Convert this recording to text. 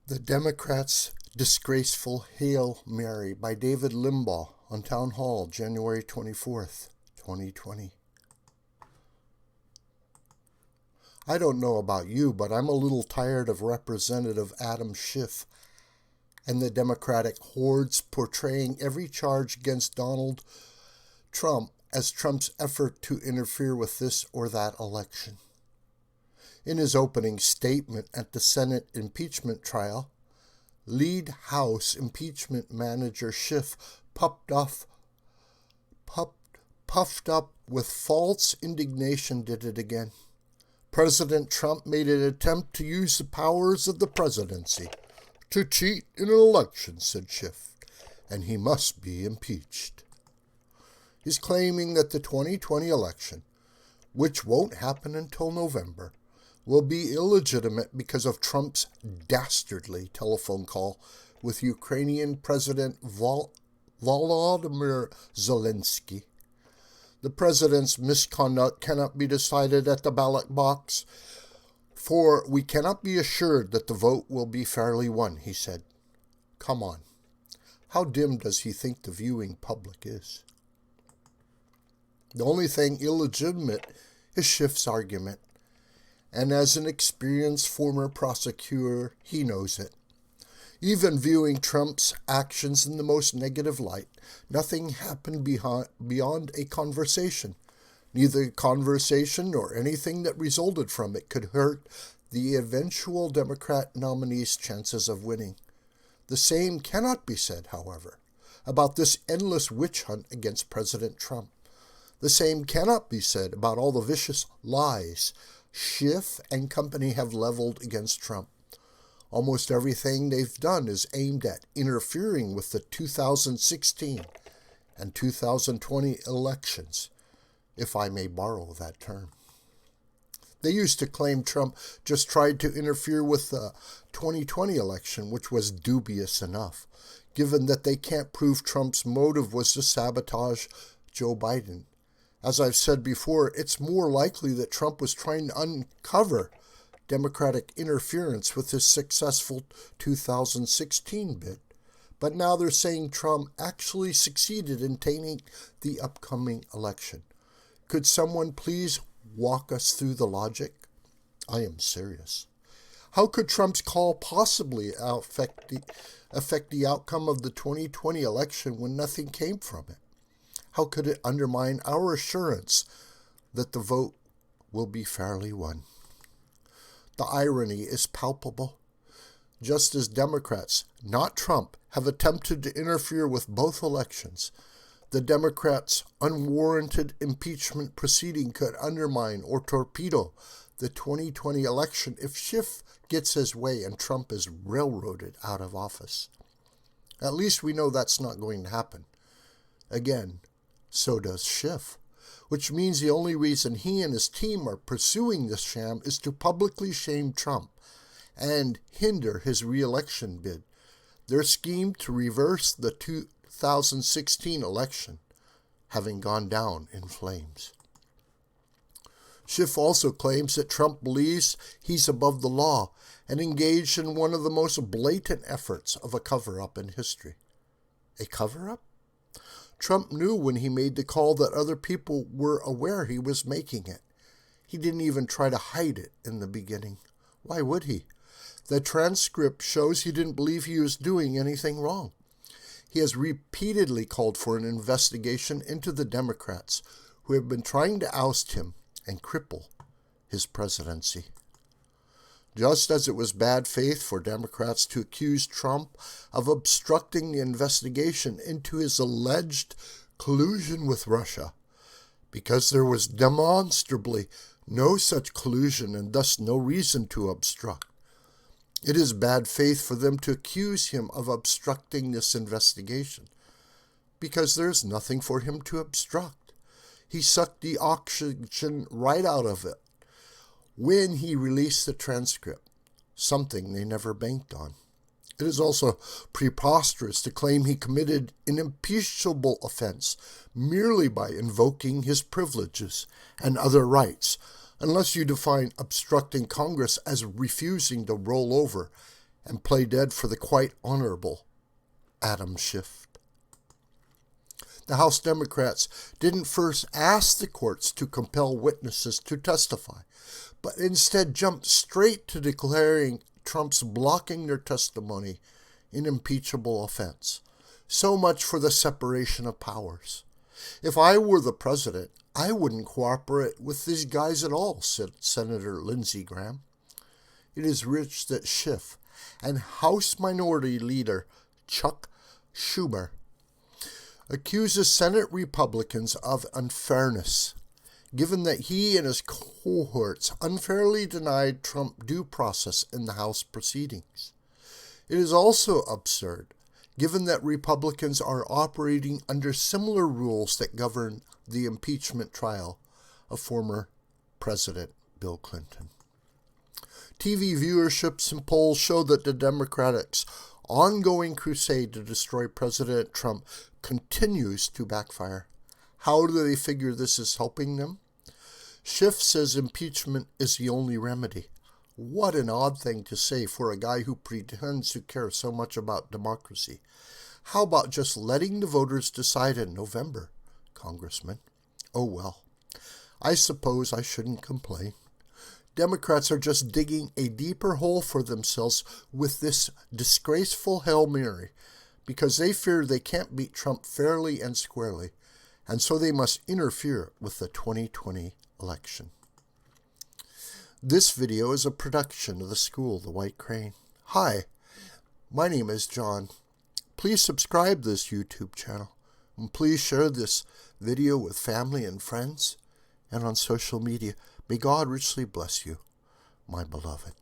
The Democrats' Disgraceful Hail Mary by David Limbaugh on Townhall, January 24th, 2020. I don't know about you, but I'm a little tired of Representative Adam Schiff and the Democratic hordes portraying every charge against Donald Trump as Trump's effort to interfere with this or that election. In his opening statement at the Senate impeachment trial, lead House impeachment manager Schiff puffed up with false indignation did it again. President Trump made an attempt to use the powers of the presidency to cheat in an election, said Schiff, and he must be impeached. He's claiming that the 2020 election, which won't happen until November, will be illegitimate because of Trump's dastardly telephone call with Ukrainian President Volodymyr Zelensky. The president's misconduct cannot be decided at the ballot box, for we cannot be assured that the vote will be fairly won, he said. Come on. How dim does he think the viewing public is? The only thing illegitimate is Schiff's argument. And as an experienced former prosecutor, he knows it. Even viewing Trump's actions in the most negative light, nothing happened beyond a conversation. Neither conversation nor anything that resulted from it could hurt the eventual Democrat nominee's chances of winning. The same cannot be said, however, about this endless witch hunt against President Trump. The same cannot be said about all the vicious lies Schiff and company have leveled against Trump. Almost everything they've done is aimed at interfering with the 2016 and 2020 elections, if I may borrow that term. They used to claim Trump just tried to interfere with the 2020 election, which was dubious enough, given that they can't prove Trump's motive was to sabotage Joe Biden. As I've said before, it's more likely that Trump was trying to uncover Democratic interference with his successful 2016 bid. But now they're saying Trump actually succeeded in tainting the upcoming election. Could someone please walk us through the logic? I am serious. How could Trump's call possibly affect the outcome of the 2020 election when nothing came from it? How could it undermine our assurance that the vote will be fairly won? The irony is palpable. Just as Democrats, not Trump, have attempted to interfere with both elections, the Democrats' unwarranted impeachment proceeding could undermine or torpedo the 2020 election if Schiff gets his way and Trump is railroaded out of office. At least we know that's not going to happen. Again, so does Schiff, which means the only reason he and his team are pursuing this sham is to publicly shame Trump and hinder his re-election bid. Their scheme to reverse the 2016 election having gone down in flames. Schiff also claims that Trump believes he's above the law and engaged in one of the most blatant efforts of a cover-up in history. A cover-up? Trump knew when he made the call that other people were aware he was making it. He didn't even try to hide it in the beginning. Why would he? The transcript shows he didn't believe he was doing anything wrong. He has repeatedly called for an investigation into the Democrats who have been trying to oust him and cripple his presidency. Just as it was bad faith for Democrats to accuse Trump of obstructing the investigation into his alleged collusion with Russia, because there was demonstrably no such collusion and thus no reason to obstruct. It is bad faith for them to accuse him of obstructing this investigation, because there's nothing for him to obstruct. He sucked the oxygen right out of it when he released the transcript, something they never banked on. It is also preposterous to claim he committed an impeachable offense merely by invoking his privileges and other rights, unless you define obstructing Congress as refusing to roll over and play dead for the quite honorable Adam Schiff. The House Democrats didn't first ask the courts to compel witnesses to testify, but instead jumped straight to declaring Trump's blocking their testimony an impeachable offense. So much for the separation of powers. If I were the president, I wouldn't cooperate with these guys at all, said Senator Lindsey Graham. It is rich that Schiff and House Minority Leader Chuck Schumer accuses Senate Republicans of unfairness, given that he and his cohorts unfairly denied Trump due process in the House proceedings. It is also absurd, given that Republicans are operating under similar rules that govern the impeachment trial of former President Bill Clinton. TV viewerships and polls show that the Democrats' ongoing crusade to destroy President Trump continues to backfire. How do they figure this is helping them? Schiff says impeachment is the only remedy. What an odd thing to say for a guy who pretends to care so much about democracy. How about just letting the voters decide in November, Congressman? Oh well, I suppose I shouldn't complain. Democrats are just digging a deeper hole for themselves with this disgraceful Hail Mary, because they fear they can't beat Trump fairly and squarely, and so they must interfere with the 2020 election. This video is a production of the school, The White Crane. Hi, my name is John. Please subscribe to this YouTube channel, and please share this video with family and friends and on social media. May God richly bless you, my beloved.